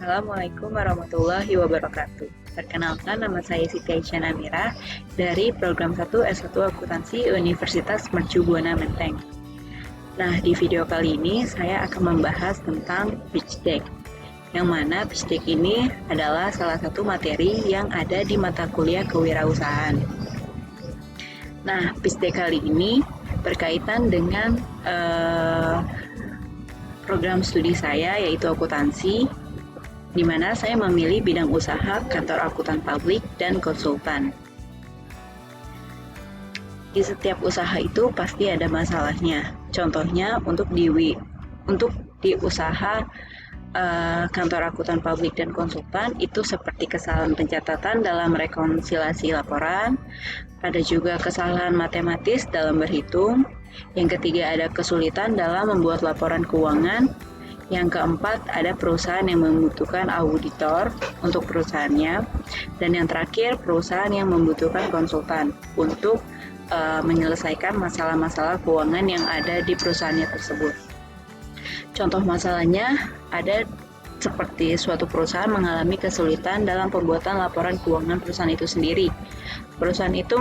Assalamualaikum warahmatullahi wabarakatuh. Perkenalkan, nama saya Siti Aisyah Namira dari Program 1 S1 Akuntansi Universitas Mercu Buana Menteng. Nah, di video kali ini saya akan membahas tentang pitch deck, yang mana pitch deck ini adalah salah satu materi yang ada di mata kuliah kewirausahaan. Nah, pitch deck kali ini berkaitan dengan program studi saya, yaitu akuntansi, di mana saya memilih bidang usaha kantor akuntan publik dan konsultan. Di setiap usaha itu pasti ada masalahnya. Contohnya untuk di usaha kantor akuntan publik dan konsultan itu seperti kesalahan pencatatan dalam rekonsiliasi laporan, ada juga kesalahan matematis dalam berhitung, yang ketiga ada kesulitan dalam membuat laporan keuangan, yang keempat, ada perusahaan yang membutuhkan auditor untuk perusahaannya. Dan yang terakhir, perusahaan yang membutuhkan konsultan untuk menyelesaikan masalah-masalah keuangan yang ada di perusahaannya tersebut. Contoh masalahnya ada seperti suatu perusahaan mengalami kesulitan dalam pembuatan laporan keuangan perusahaan itu sendiri. Perusahaan itu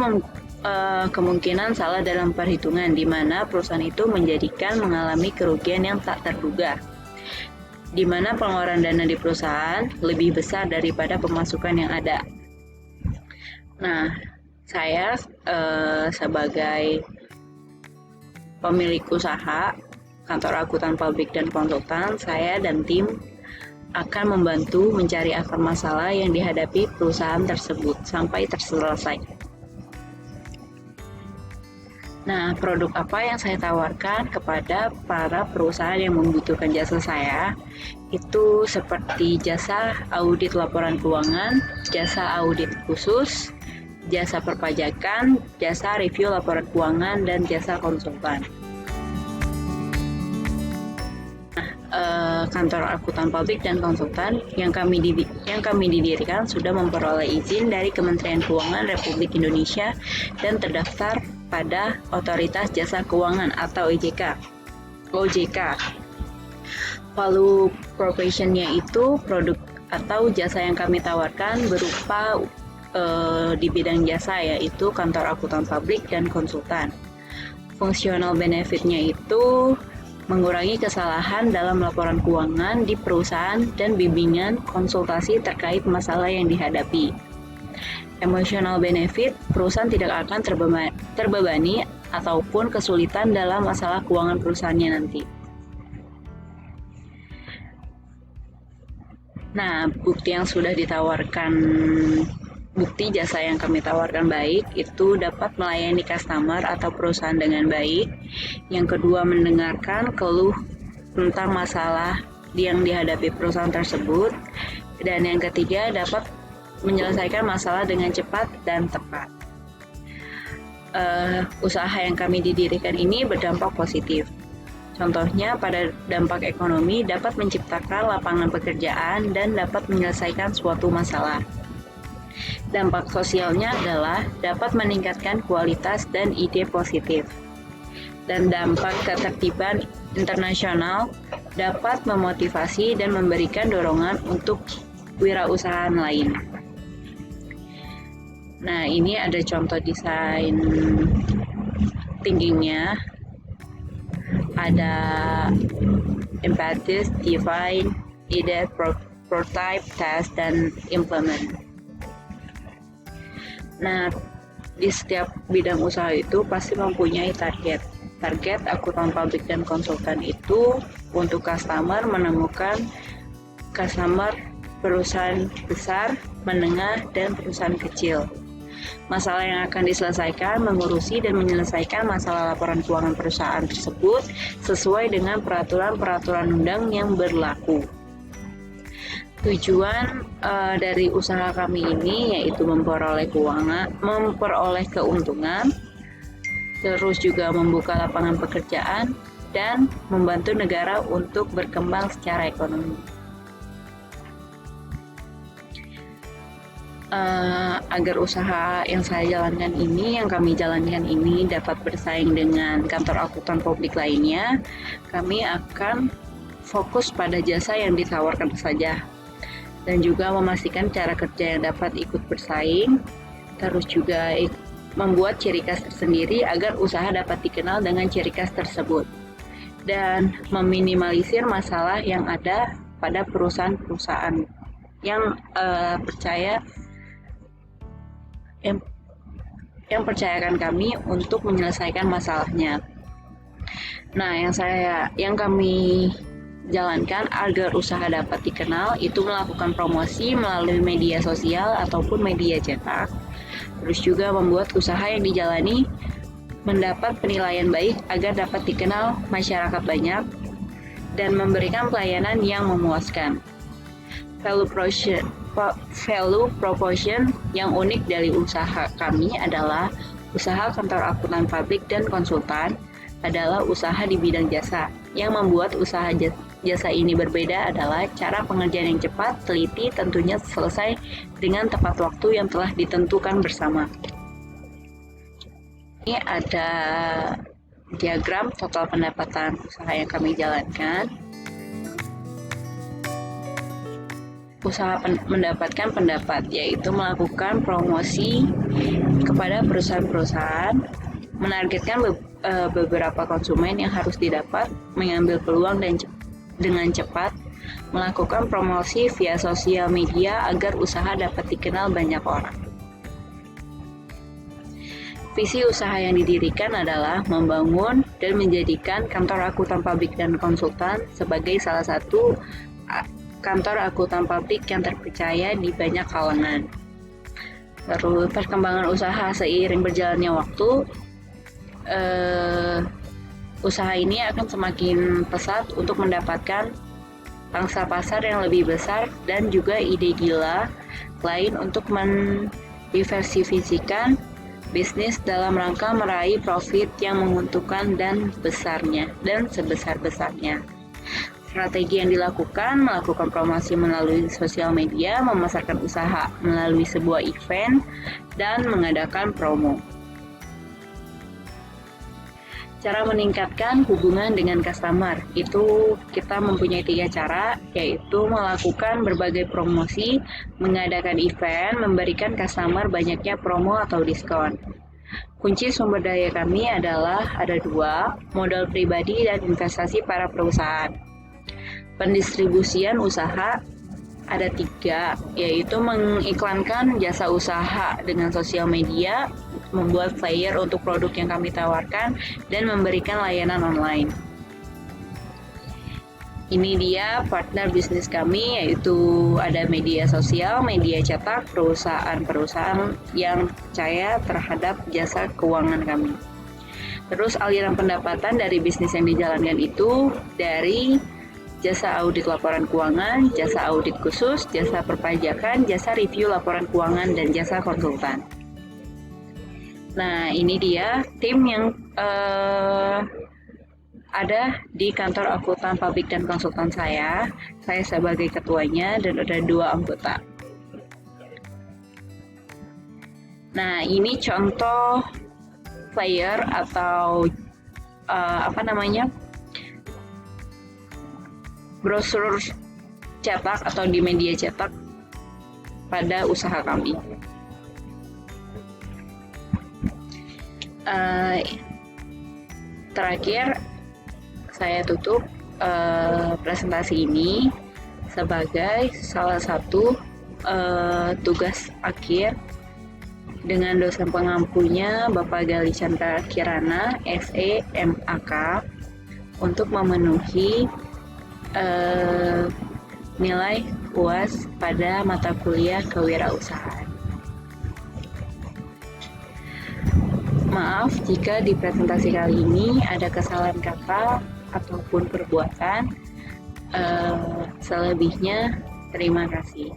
kemungkinan salah dalam perhitungan, di mana perusahaan itu mengalami kerugian yang tak terduga, di mana pengeluaran dana di perusahaan lebih besar daripada pemasukan yang ada. Nah, saya sebagai pemilik usaha kantor akuntan publik dan konsultan, saya dan tim akan membantu mencari akar masalah yang dihadapi perusahaan tersebut sampai terselesai. Nah, produk apa yang saya tawarkan kepada para perusahaan yang membutuhkan jasa saya? Itu seperti jasa audit laporan keuangan, jasa audit khusus, jasa perpajakan, jasa review laporan keuangan, dan jasa konsultan. Kantor akuntan publik dan konsultan yang kami didirikan sudah memperoleh izin dari Kementerian Keuangan Republik Indonesia dan terdaftar pada Otoritas Jasa Keuangan atau OJK. Value proposition-nya itu produk atau jasa yang kami tawarkan berupa di bidang jasa, yaitu kantor akuntan publik dan konsultan. Fungsional benefit-nya itu mengurangi kesalahan dalam laporan keuangan di perusahaan dan bimbingan konsultasi terkait masalah yang dihadapi. Emotional benefit, perusahaan tidak akan terbebani ataupun kesulitan dalam masalah keuangan perusahaannya nanti. Nah, bukti jasa yang kami tawarkan baik itu dapat melayani customer atau perusahaan dengan baik. Yang kedua, mendengarkan keluh tentang masalah yang dihadapi perusahaan tersebut. Dan yang ketiga, dapat menyelesaikan masalah dengan cepat dan tepat. Usaha yang kami didirikan ini berdampak positif. Contohnya pada dampak ekonomi dapat menciptakan lapangan pekerjaan dan dapat menyelesaikan suatu masalah. Dampak sosialnya adalah dapat meningkatkan kualitas dan ide positif. Dan dampak ketertiban internasional dapat memotivasi dan memberikan dorongan untuk wirausahaan lain. Nah, ini ada contoh desain thinkingnya. Ada empathize, define, ide, prototype, test, dan implement. Nah, di setiap bidang usaha itu pasti mempunyai target. Target akuntan publik dan konsultan itu untuk customer menemukan customer perusahaan besar, menengah, dan perusahaan kecil. Masalah yang akan diselesaikan mengurusi dan menyelesaikan masalah laporan keuangan perusahaan tersebut sesuai dengan peraturan-peraturan undang yang berlaku. Tujuan dari usaha kami ini yaitu memperoleh keuntungan, terus juga membuka lapangan pekerjaan, dan membantu negara untuk berkembang secara ekonomi. Agar usaha yang kami jalankan ini dapat bersaing dengan kantor akuntan publik lainnya, kami akan fokus pada jasa yang ditawarkan saja. dan juga memastikan cara kerja yang dapat ikut bersaing, terus juga membuat ciri khas tersendiri agar usaha dapat dikenal dengan ciri khas tersebut, dan meminimalisir masalah yang ada pada perusahaan-perusahaan yang percayakan kami untuk menyelesaikan masalahnya. Nah, yang kami jalankan agar usaha dapat dikenal itu melakukan promosi melalui media sosial ataupun media cetak. Terus juga membuat usaha yang dijalani mendapat penilaian baik agar dapat dikenal masyarakat banyak dan memberikan pelayanan yang memuaskan. Value proposition yang unik dari usaha kami adalah usaha kantor akuntan publik dan konsultan adalah usaha di bidang jasa. Yang membuat usaha jasa ini berbeda adalah cara pengerjaan yang cepat, teliti, tentunya selesai dengan tepat waktu yang telah ditentukan bersama. Ini ada diagram total pendapatan usaha yang kami jalankan. Usaha mendapatkan pendapat, yaitu melakukan promosi kepada perusahaan-perusahaan, menargetkan beberapa konsumen yang harus didapat, mengambil peluang dan dengan cepat, melakukan promosi via sosial media agar usaha dapat dikenal banyak orang. Visi usaha yang didirikan adalah membangun dan menjadikan kantor akuntan publik dan konsultan sebagai salah satu kantor akuntan publik yang terpercaya di banyak kalangan. Terus perkembangan usaha seiring berjalannya waktu, usaha ini akan semakin pesat untuk mendapatkan pangsa pasar yang lebih besar dan juga ide gila lain untuk mendiversifikasikan bisnis dalam rangka meraih profit yang menguntungkan dan sebesar-besarnya. Strategi yang dilakukan, melakukan promosi melalui sosial media, memasarkan usaha melalui sebuah event, dan mengadakan promo. Cara meningkatkan hubungan dengan customer, itu kita mempunyai 3 cara, yaitu melakukan berbagai promosi, mengadakan event, memberikan customer banyaknya promo atau diskon. Kunci sumber daya kami adalah ada 2, modal pribadi dan investasi para perusahaan. Pendistribusian usaha ada 3, yaitu mengiklankan jasa usaha dengan sosial media, membuat flyer untuk produk yang kami tawarkan, dan memberikan layanan online. Ini dia partner bisnis kami, yaitu ada media sosial, media cetak, perusahaan-perusahaan yang percaya terhadap jasa keuangan kami. Terus aliran pendapatan dari bisnis yang dijalankan itu dari jasa audit laporan keuangan, jasa audit khusus, jasa perpajakan, jasa review laporan keuangan, dan jasa konsultan. Nah, ini dia tim yang ada di kantor akuntan publik dan konsultan saya. Saya sebagai ketuanya dan ada 2 anggota. Nah, ini contoh flyer atau brosur cetak atau di media cetak pada usaha kami. Terakhir, saya tutup presentasi ini sebagai salah satu tugas akhir dengan dosen pengampunya Bapak Gali Chandra Kirana, SE MAK, untuk memenuhi nilai UAS pada mata kuliah kewirausahaan. Maaf jika di presentasi kali ini ada kesalahan kata ataupun perbuatan. Selebihnya, terima kasih.